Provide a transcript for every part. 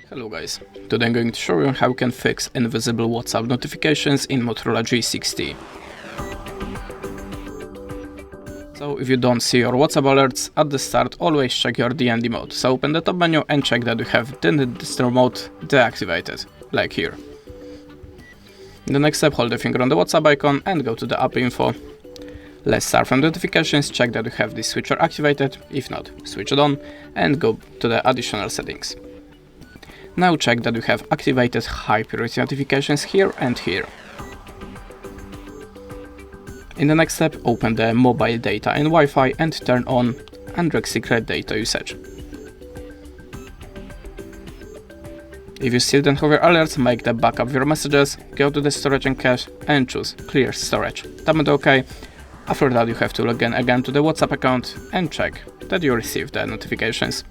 Hello guys, today I'm going to show you how you can fix invisible WhatsApp notifications in Motorola G60. So if you don't see your WhatsApp alerts at the start, always check your DND mode. So open the top menu and check that you have Didn't Disturb mode deactivated, like here. In the next step, hold the finger on the WhatsApp icon and go to the app info. Let's start from notifications, check that you have this switcher activated, if not, switch it on and go to the additional settings. Now check that you have activated high priority notifications here and here. In the next step, open the mobile data and Wi-Fi and turn on Android secret data usage. If you still don't have your alerts, make the backup of your messages, go to the storage and cache and choose clear storage. Tap on OK. After that, you have to log in again to the WhatsApp account and check that you received the notifications.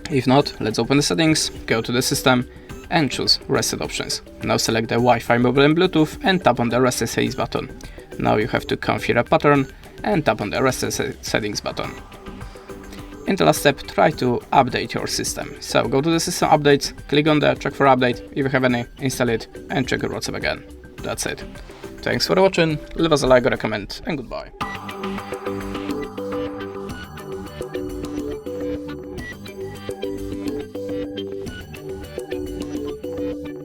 If not, let's open the settings, go to the system and choose reset options. Now select the Wi-Fi, mobile and Bluetooth and tap on the reset settings button. Now you have to configure a pattern and tap on the reset settings button. In the last step, try to update your system. So go to the system updates, click on the check for update, if you have any, install it and check your WhatsApp again. That's it. Thanks for watching, leave us a like or a comment and goodbye.